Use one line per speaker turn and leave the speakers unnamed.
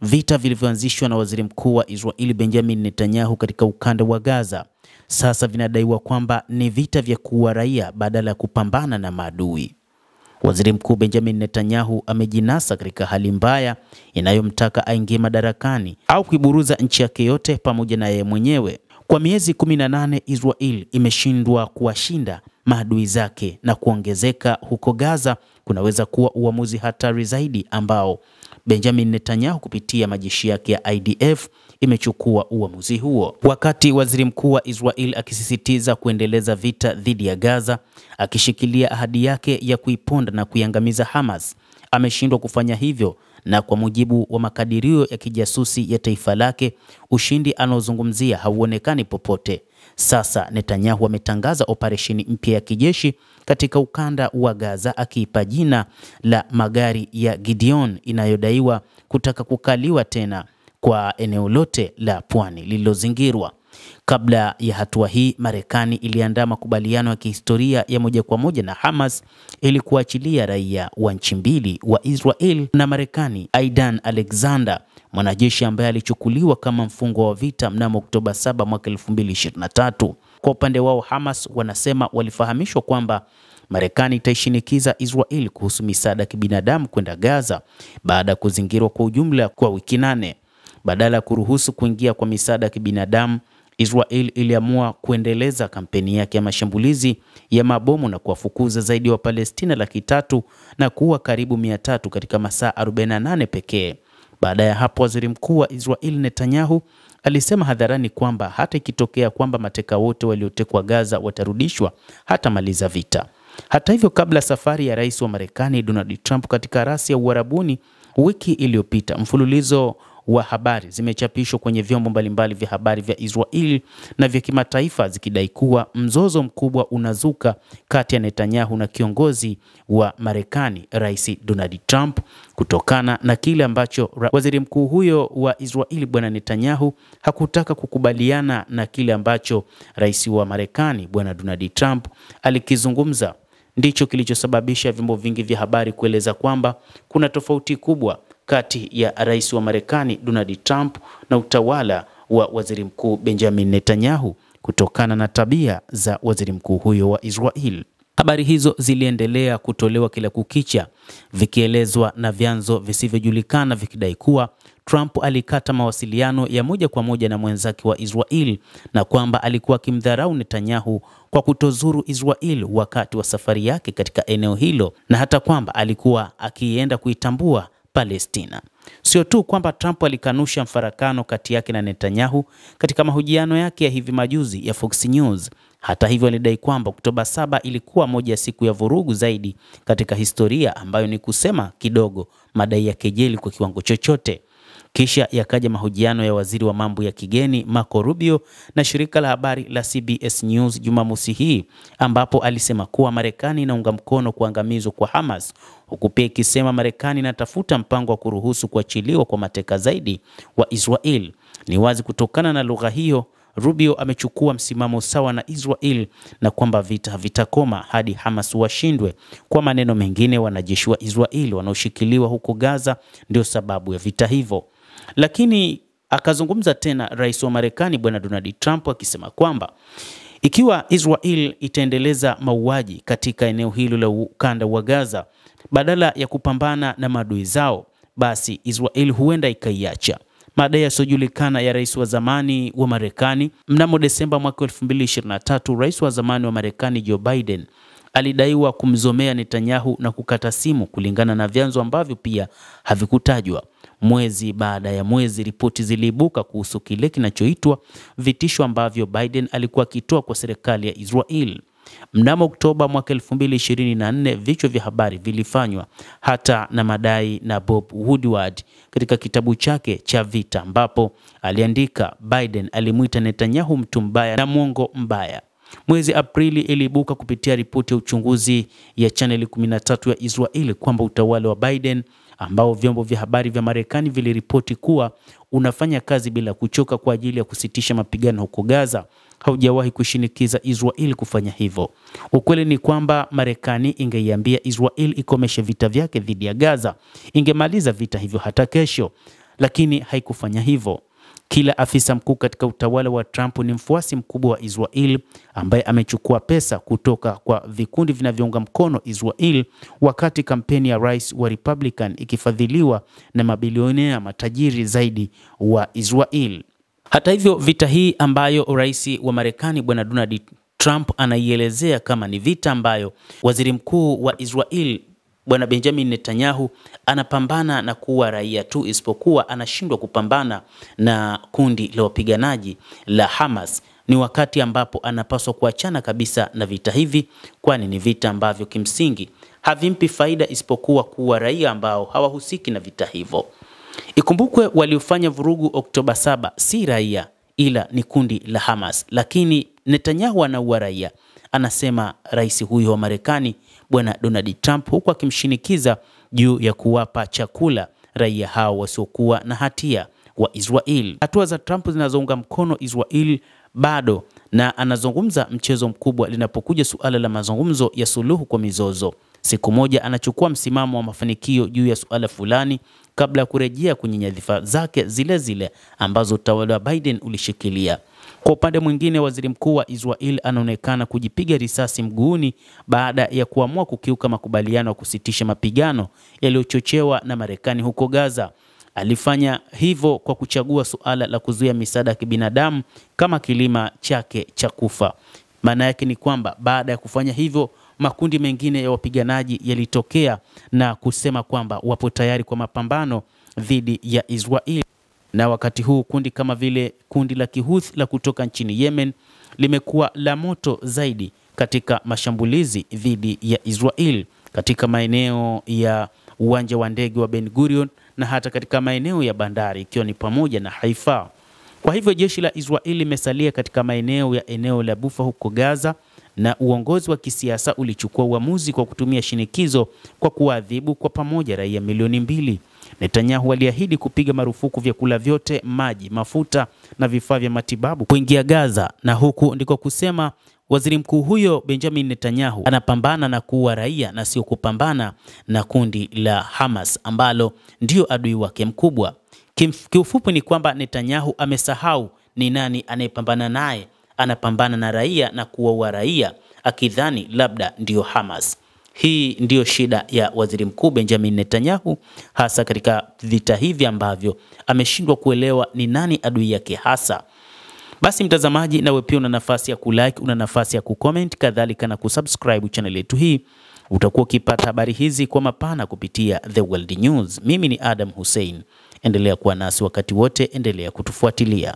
vita vilivyoanzishwa na waziri mkuu wa Israeli Benjamin Netanyahu katika ukanda wa Gaza sasa vinadaiwa kwamba ni vita vya kuua raia badala ya kupambana na maadui. Waziri Mkuu Benjamin Netanyahu amejinasa katika hali mbaya inayomtaka aingie madarakani au kuiburuza nchi yake yote pamoja na yeye mwenyewe. Kwa miezi 18 Israel imeshindwa kuwashinda maadui zake, na kuongezeka huko Gaza kunaweza kuwa uamuzi hatari zaidi ambao Benjamin Netanyahu kupitia majeshi yake ya IDF imechukua uamuzi huo. Wakati waziri mkuu wa Israel akisisitiza kuendeleza vita dhidi ya Gaza, akishikilia ahadi yake ya kuiponda na kuiangamiza Hamas, ameshindwa kufanya hivyo, na kwa mujibu wa makadirio ya kijasusi ya taifa lake, ushindi anaozungumzia hauonekani popote. Sasa Netanyahu ametangaza operesheni mpya ya kijeshi katika ukanda wa Gaza, akiipa jina la magari ya Gideon, inayodaiwa kutaka kukaliwa tena kwa eneo lote la pwani lililozingirwa. Kabla ya hatua hii, Marekani iliandaa makubaliano ya kihistoria ya moja kwa moja na Hamas ili kuachilia raia wa nchi mbili wa Israel na Marekani. Aidan Alexander, mwanajeshi ambaye alichukuliwa kama mfungwa wa vita mnamo Oktoba 7 mwaka 2023. Kwa upande wao, Hamas wanasema walifahamishwa kwamba Marekani itaishinikiza Israel kuhusu misaada ya kibinadamu kwenda Gaza baada ya kuzingirwa kwa ujumla kwa wiki 8. Badala ya kuruhusu kuingia kwa misaada ya kibinadamu, Israel iliamua kuendeleza kampeni yake ya mashambulizi ya mabomu na kuwafukuza zaidi wa Palestina 300,000 na kuua karibu 300 katika masaa 48 pekee. Baada ya hapo, waziri mkuu wa Israel Netanyahu alisema hadharani kwamba hata ikitokea kwamba mateka wote waliotekwa Gaza watarudishwa, hata maliza vita. Hata hivyo, kabla safari ya rais wa Marekani Donald Trump katika rasi ya Uarabuni wiki iliyopita, mfululizo wa habari zimechapishwa kwenye vyombo mbalimbali vya habari vya Israel na vya kimataifa zikidai kuwa mzozo mkubwa unazuka kati ya Netanyahu na kiongozi wa Marekani Rais Donald Trump, kutokana na kile ambacho waziri mkuu huyo wa Israel bwana Netanyahu hakutaka kukubaliana na kile ambacho rais wa Marekani bwana Donald Trump alikizungumza. Ndicho kilichosababisha vyombo vingi vya habari kueleza kwamba kuna tofauti kubwa kati ya rais wa Marekani Donald Trump na utawala wa waziri mkuu Benjamin Netanyahu, kutokana na tabia za waziri mkuu huyo wa Israel. Habari hizo ziliendelea kutolewa kila kukicha, vikielezwa na vyanzo visivyojulikana vikidai kuwa Trump alikata mawasiliano ya moja kwa moja na mwenzake wa Israel na kwamba alikuwa akimdharau Netanyahu kwa kutozuru Israel wakati wa safari yake katika eneo hilo, na hata kwamba alikuwa akienda kuitambua Palestina. Sio tu kwamba Trump alikanusha mfarakano kati yake na Netanyahu katika mahojiano yake ya hivi majuzi ya Fox News. Hata hivyo, alidai kwamba Oktoba 7 ilikuwa moja ya siku ya vurugu zaidi katika historia, ambayo ni kusema kidogo madai ya kejeli kwa kiwango chochote. Kisha yakaja mahojiano ya waziri wa mambo ya kigeni Marco Rubio na shirika la habari la CBS News Jumamosi hii, ambapo alisema kuwa Marekani inaunga mkono kuangamizwa kwa Hamas, huku pia ikisema Marekani inatafuta mpango wa kuruhusu kuachiliwa kwa mateka zaidi wa Israel. Ni wazi kutokana na lugha hiyo, Rubio amechukua msimamo sawa na Israel na kwamba vita havitakoma hadi Hamas washindwe. Kwa maneno mengine, wanajeshi wa Israel wanaoshikiliwa huko Gaza ndio sababu ya vita hivyo. Lakini akazungumza tena rais wa Marekani bwana Donald Trump akisema kwamba ikiwa Israel itaendeleza mauaji katika eneo hilo la ukanda wa Gaza badala ya kupambana na maadui zao, basi Israel huenda ikaiacha. Madai yasiojulikana ya rais wa zamani wa Marekani. Mnamo Desemba mwaka 2023, rais wa zamani wa Marekani Joe Biden alidaiwa kumzomea Netanyahu na kukata simu, kulingana na vyanzo ambavyo pia havikutajwa. Mwezi baada ya mwezi, ripoti ziliibuka kuhusu kile kinachoitwa vitisho ambavyo Biden alikuwa akitoa kwa serikali ya Israel. Mnamo Oktoba mwaka 2024, vichwa vya habari vilifanywa hata na madai na Bob Woodward katika kitabu chake cha Vita, ambapo aliandika Biden alimuita Netanyahu mtu mbaya na mwongo mbaya. Mwezi Aprili iliibuka kupitia ripoti ya uchunguzi ya Channel 13 ya Israel kwamba utawala wa Biden, ambao vyombo vya habari vya Marekani viliripoti kuwa unafanya kazi bila kuchoka kwa ajili ya kusitisha mapigano huko Gaza, haujawahi kushinikiza Israel kufanya hivyo. Ukweli ni kwamba Marekani ingeiambia Israel ikomeshe vita vyake dhidi ya Gaza, ingemaliza vita hivyo hata kesho. lakini haikufanya hivyo. Kila afisa mkuu katika utawala wa Trump ni mfuasi mkubwa wa Israel ambaye amechukua pesa kutoka kwa vikundi vinavyounga mkono Israel, wakati kampeni ya rais wa Republican ikifadhiliwa na mabilionea matajiri zaidi wa Israel. Hata hivyo, vita hii ambayo rais wa Marekani bwana Donald Trump anaielezea kama ni vita ambayo waziri mkuu wa Israel bwana Benjamin Netanyahu anapambana na kuua raia tu, isipokuwa anashindwa kupambana na kundi la wapiganaji la Hamas, ni wakati ambapo anapaswa kuachana kabisa na vita hivi, kwani ni vita ambavyo kimsingi havimpi faida isipokuwa kuua raia ambao hawahusiki na vita hivyo. Ikumbukwe waliofanya vurugu Oktoba 7 si raia ila ni kundi la Hamas, lakini Netanyahu anaua raia, anasema rais huyo wa Marekani bwana Donald Trump, huku akimshinikiza juu ya kuwapa chakula raia hao wasiokuwa na hatia wa Israel. Hatua za Trump zinazounga mkono Israel bado, na anazungumza mchezo mkubwa linapokuja suala la mazungumzo ya suluhu kwa mizozo. Siku moja anachukua msimamo wa mafanikio juu ya suala fulani kabla ya kurejea kwenye nyadhifa zake zile zile ambazo utawala wa Biden ulishikilia. Kwa upande mwingine, waziri mkuu wa Israel anaonekana kujipiga risasi mguuni baada ya kuamua kukiuka makubaliano ya kusitisha mapigano yaliyochochewa na Marekani huko Gaza. Alifanya hivyo kwa kuchagua suala la kuzuia misaada ya kibinadamu kama kilima chake cha kufa. Maana yake ni kwamba baada ya kufanya hivyo, makundi mengine ya wapiganaji yalitokea na kusema kwamba wapo tayari kwa mapambano dhidi ya Israel. Na wakati huu kundi kama vile kundi la Kihouthi la kutoka nchini Yemen limekuwa la moto zaidi katika mashambulizi dhidi ya Israel katika maeneo ya uwanja wa ndege wa Ben Gurion na hata katika maeneo ya bandari ikiwa ni pamoja na Haifa. Kwa hivyo jeshi la Israel limesalia katika maeneo ya eneo la Bufa huko Gaza, na uongozi wa kisiasa ulichukua uamuzi kwa kutumia shinikizo kwa kuadhibu kwa pamoja raia milioni 2. Netanyahu aliahidi kupiga marufuku vyakula vyote, maji, mafuta na vifaa vya matibabu kuingia Gaza, na huku ndiko kusema waziri mkuu huyo Benjamin Netanyahu anapambana na kuua raia na sio kupambana na kundi la Hamas ambalo ndio adui wake mkubwa. Kiufupi ni kwamba Netanyahu amesahau ni nani anayepambana naye. Anapambana na raia na kuua raia akidhani labda ndio Hamas. Hii ndio shida ya waziri mkuu Benjamin Netanyahu, hasa katika vita hivi ambavyo ameshindwa kuelewa ni nani adui yake hasa. Basi mtazamaji, nawe pia una nafasi ya kulike, una nafasi ya kucomment, kadhalika na kusubscribe channel yetu hii. Utakuwa ukipata habari hizi kwa mapana kupitia The World News. Mimi ni Adam Hussein. Endelea kuwa nasi wakati wote, endelea kutufuatilia.